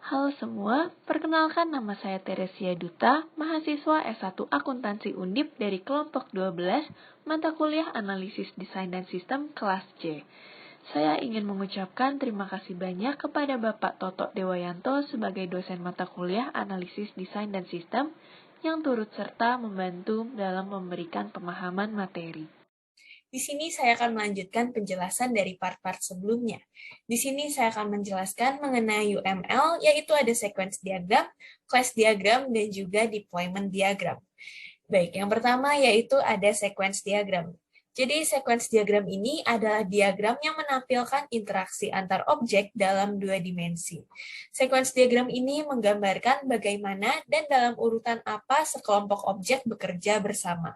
Halo semua, perkenalkan nama saya Teresia Duta, mahasiswa S1 Akuntansi Undip dari kelompok 12, mata kuliah Analisis Desain dan Sistem kelas C. Saya ingin mengucapkan terima kasih banyak kepada Bapak Toto Dewayanto sebagai dosen mata kuliah Analisis Desain dan Sistem yang turut serta membantu dalam memberikan pemahaman materi. Di sini saya akan melanjutkan penjelasan dari part-part sebelumnya. Di sini saya akan menjelaskan mengenai UML, yaitu ada sequence diagram, class diagram, dan juga deployment diagram. Baik, yang pertama yaitu ada sequence diagram. Jadi sequence diagram ini adalah diagram yang menampilkan interaksi antar objek dalam dua dimensi. Sequence diagram ini menggambarkan bagaimana dan dalam urutan apa sekelompok objek bekerja bersama.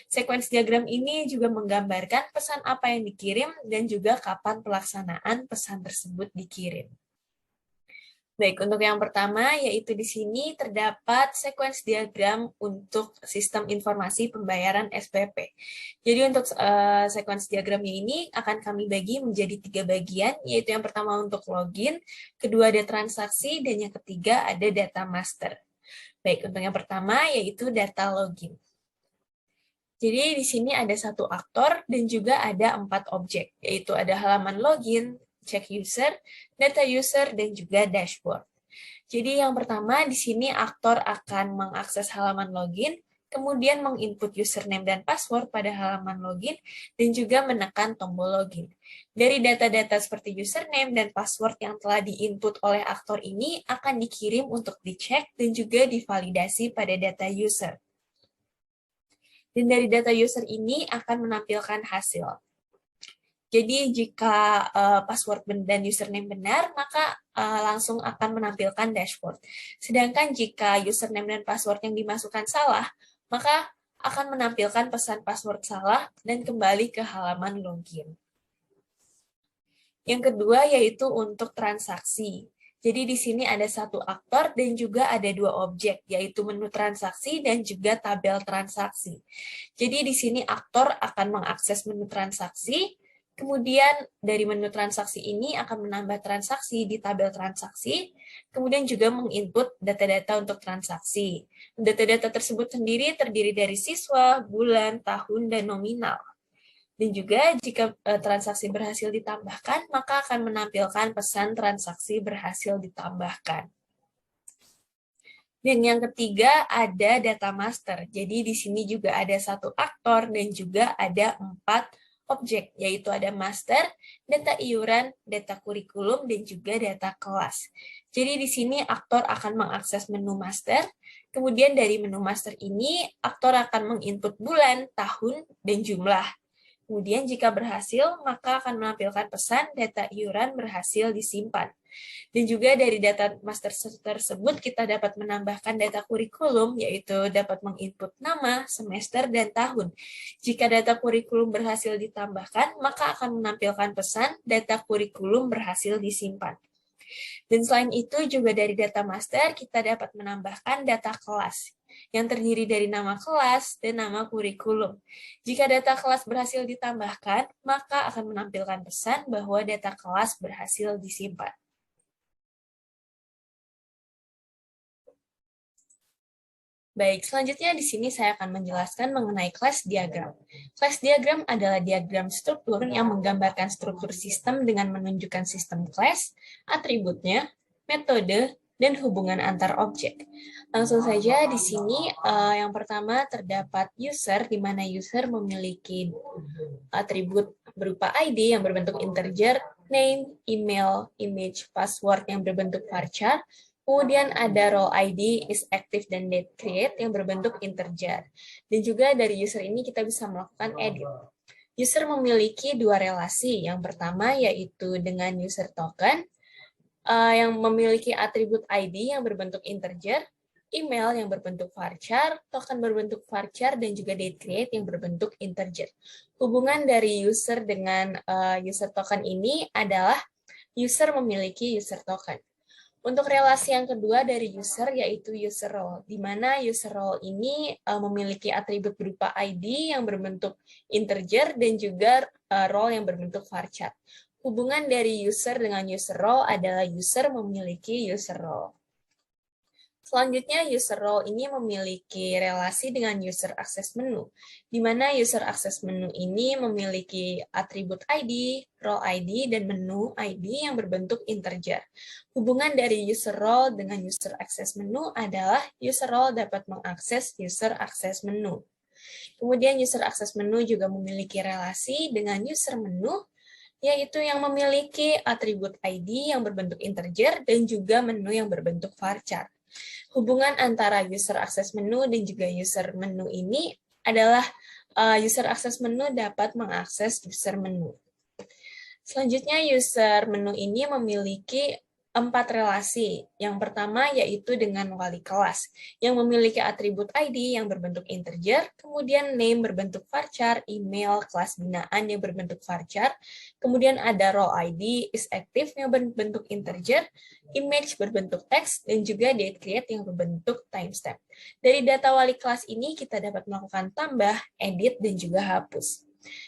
Sequence diagram ini juga menggambarkan pesan apa yang dikirim dan juga kapan pelaksanaan pesan tersebut dikirim. Baik, untuk yang pertama yaitu di sini terdapat sequence diagram untuk sistem informasi pembayaran SPP. Jadi untuk sequence diagramnya ini akan kami bagi menjadi 3 bagian, yaitu yang pertama untuk login, kedua ada transaksi, dan yang ketiga ada data master. Baik, untuk yang pertama yaitu data login. Jadi di sini ada satu aktor dan juga ada 4 objek, yaitu ada halaman login, check user, data user, dan juga dashboard. Jadi yang pertama di sini aktor akan mengakses halaman login, kemudian menginput username dan password pada halaman login, dan juga menekan tombol login. Dari data-data seperti username dan password yang telah diinput oleh aktor ini akan dikirim untuk dicek dan juga divalidasi pada data user. Dan dari data user ini akan menampilkan hasil. Jadi jika password dan username benar, maka langsung akan menampilkan dashboard. Sedangkan jika username dan password yang dimasukkan salah, maka akan menampilkan pesan password salah dan kembali ke halaman login. Yang kedua yaitu untuk transaksi. Jadi di sini ada satu aktor dan juga ada 2 objek, yaitu menu transaksi dan juga tabel transaksi. Jadi di sini aktor akan mengakses menu transaksi, kemudian dari menu transaksi ini akan menambah transaksi di tabel transaksi, kemudian juga menginput data-data untuk transaksi. Data-data tersebut sendiri terdiri dari siswa, bulan, tahun, dan nominal. Dan juga jika transaksi berhasil ditambahkan, maka akan menampilkan pesan transaksi berhasil ditambahkan. Dan yang ketiga ada data master. Jadi di sini juga ada satu aktor dan juga ada 4 objek, yaitu ada master, data iuran, data kurikulum, dan juga data kelas. Jadi di sini aktor akan mengakses menu master, kemudian dari menu master ini aktor akan menginput bulan, tahun, dan jumlah. Kemudian jika berhasil, maka akan menampilkan pesan data iuran berhasil disimpan. Dan juga dari data master tersebut kita dapat menambahkan data kurikulum, yaitu dapat menginput nama, semester, dan tahun. Jika data kurikulum berhasil ditambahkan, maka akan menampilkan pesan data kurikulum berhasil disimpan. Dan selain itu juga dari data master kita dapat menambahkan data kelas yang terdiri dari nama kelas dan nama kurikulum. Jika data kelas berhasil ditambahkan, maka akan menampilkan pesan bahwa data kelas berhasil disimpan. Baik, selanjutnya di sini saya akan menjelaskan mengenai class diagram. Class diagram adalah diagram struktur yang menggambarkan struktur sistem dengan menunjukkan sistem class, atributnya, metode, dan hubungan antar objek. Langsung saja di sini yang pertama terdapat user, di mana user memiliki atribut berupa ID yang berbentuk integer, name, email, image, password yang berbentuk varchar. Kemudian ada role ID, is active, dan date create yang berbentuk integer. Dan juga dari user ini kita bisa melakukan edit. User memiliki 2 relasi. Yang pertama yaitu dengan user token, yang memiliki atribut ID yang berbentuk integer, email yang berbentuk varchar, token berbentuk varchar, dan juga date create yang berbentuk integer. Hubungan dari user dengan user token ini adalah user memiliki user token. Untuk relasi yang kedua dari user yaitu user role, di mana user role ini memiliki atribut berupa ID yang berbentuk integer dan juga role yang berbentuk varchar. Hubungan dari user dengan user role adalah user memiliki user role. Selanjutnya, user role ini memiliki relasi dengan user access menu, di mana user access menu ini memiliki atribut ID, role ID, dan menu ID yang berbentuk integer. Hubungan dari user role dengan user access menu adalah user role dapat mengakses user access menu. Kemudian user access menu juga memiliki relasi dengan user menu, yaitu yang memiliki atribut ID yang berbentuk integer dan juga menu yang berbentuk varchar. Hubungan antara user access menu dan juga user menu ini adalah user access menu dapat mengakses user menu. Selanjutnya, user menu ini memiliki 4 relasi. Yang pertama yaitu dengan wali kelas, yang memiliki atribut ID yang berbentuk integer, kemudian name berbentuk varchar, email, kelas binaan yang berbentuk varchar, kemudian ada role ID, is active yang berbentuk integer, image berbentuk text, dan juga date create yang berbentuk timestamp. Dari data wali kelas ini kita dapat melakukan tambah, edit, dan juga hapus.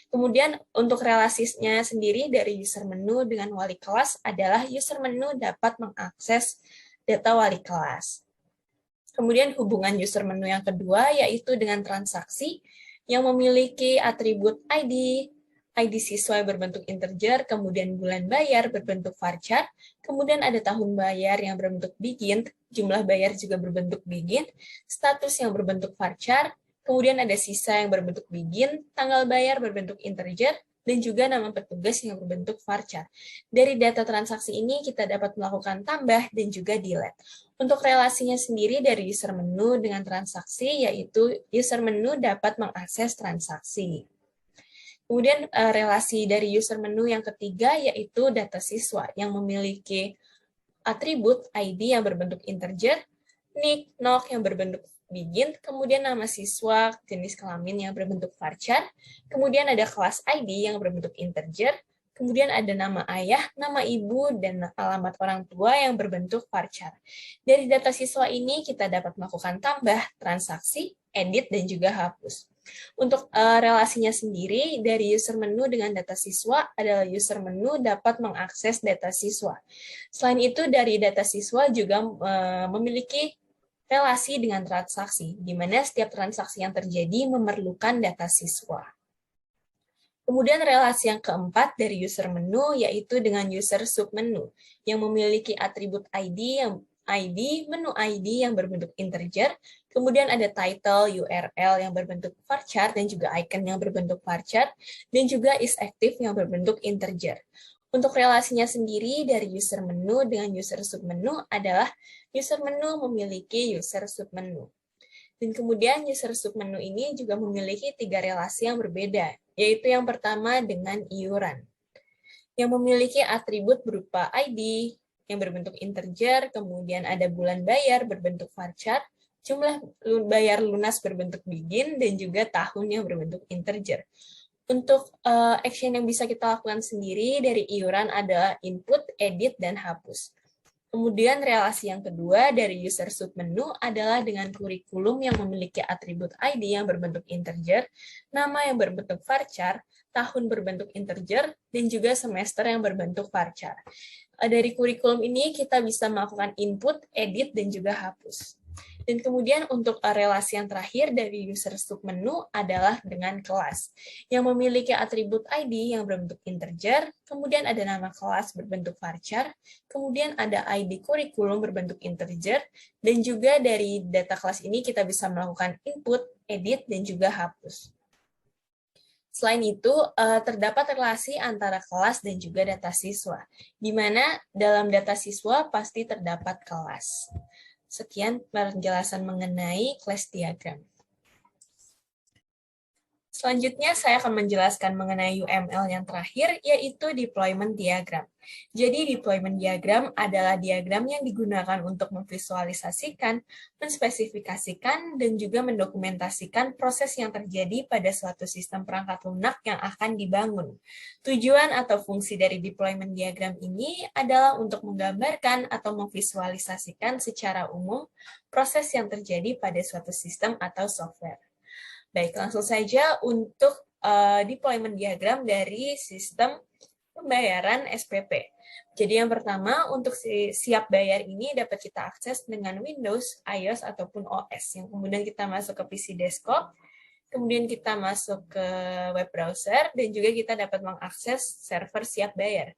Kemudian untuk relasinya sendiri dari user menu dengan wali kelas adalah user menu dapat mengakses data wali kelas. Kemudian hubungan user menu yang kedua yaitu dengan transaksi yang memiliki atribut ID, ID siswa berbentuk integer, kemudian bulan bayar berbentuk varchar, kemudian ada tahun bayar yang berbentuk begin, jumlah bayar juga berbentuk begin, status yang berbentuk varchar, kemudian ada sisa yang berbentuk begin, tanggal bayar berbentuk integer, dan juga nama petugas yang berbentuk varchar. Dari data transaksi ini kita dapat melakukan tambah dan juga delete. Untuk relasinya sendiri dari user menu dengan transaksi, yaitu user menu dapat mengakses transaksi. Kemudian relasi dari user menu yang ketiga yaitu data siswa yang memiliki atribut ID yang berbentuk integer, nick, nok yang berbentuk begin, kemudian nama siswa, jenis kelamin yang berbentuk varchar, kemudian ada kelas ID yang berbentuk integer, kemudian ada nama ayah, nama ibu, dan alamat orang tua yang berbentuk varchar. Dari data siswa ini kita dapat melakukan tambah, transaksi, edit, dan juga hapus. Untuk relasinya sendiri, dari user menu dengan data siswa adalah user menu dapat mengakses data siswa. Selain itu, dari data siswa juga memiliki relasi dengan transaksi, di mana setiap transaksi yang terjadi memerlukan data siswa. Kemudian relasi yang keempat dari user menu yaitu dengan user submenu yang memiliki atribut ID menu ID yang berbentuk integer, kemudian ada title, URL yang berbentuk varchar dan juga icon yang berbentuk varchar, dan juga is active yang berbentuk integer. Untuk relasinya sendiri dari user menu dengan user submenu adalah user menu memiliki user submenu. Dan kemudian user submenu ini juga memiliki 3 relasi yang berbeda, yaitu yang pertama dengan iuran, yang memiliki atribut berupa ID yang berbentuk integer, kemudian ada bulan bayar berbentuk varchar, jumlah bayar lunas berbentuk begin, dan juga tahun yang berbentuk integer. Untuk action yang bisa kita lakukan sendiri dari iuran adalah input, edit, dan hapus. Kemudian relasi yang kedua dari user submenu adalah dengan kurikulum yang memiliki atribut ID yang berbentuk integer, nama yang berbentuk varchar, tahun berbentuk integer, dan juga semester yang berbentuk varchar. Dari kurikulum ini kita bisa melakukan input, edit, dan juga hapus. Dan kemudian untuk relasi yang terakhir dari user submenu adalah dengan kelas, yang memiliki atribut ID yang berbentuk integer, kemudian ada nama kelas berbentuk varchar, kemudian ada ID kurikulum berbentuk integer, dan juga dari data kelas ini kita bisa melakukan input, edit, dan juga hapus. Selain itu, terdapat relasi antara kelas dan juga data siswa, di mana dalam data siswa pasti terdapat kelas. Sekian penjelasan mengenai class diagram. Selanjutnya, saya akan menjelaskan mengenai UML yang terakhir, yaitu deployment diagram. Jadi, deployment diagram adalah diagram yang digunakan untuk memvisualisasikan, menspesifikasikan, dan juga mendokumentasikan proses yang terjadi pada suatu sistem perangkat lunak yang akan dibangun. Tujuan atau fungsi dari deployment diagram ini adalah untuk menggambarkan atau memvisualisasikan secara umum proses yang terjadi pada suatu sistem atau software. Baik, langsung saja untuk deployment diagram dari sistem pembayaran SPP. Jadi yang pertama, untuk siap bayar ini dapat kita akses dengan Windows, iOS, ataupun OS. Yang kemudian kita masuk ke PC desktop, kemudian kita masuk ke web browser, dan juga kita dapat mengakses server siap bayar.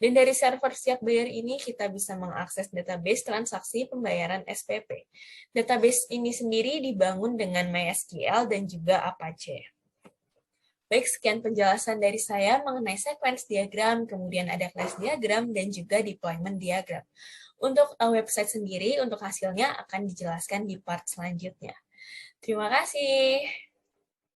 Dan dari server siap bayar ini kita bisa mengakses database transaksi pembayaran SPP. Database ini sendiri dibangun dengan MySQL dan juga Apache. Baik, sekian penjelasan dari saya mengenai sequence diagram, kemudian ada class diagram, dan juga deployment diagram. Untuk website sendiri, untuk hasilnya akan dijelaskan di part selanjutnya. Terima kasih.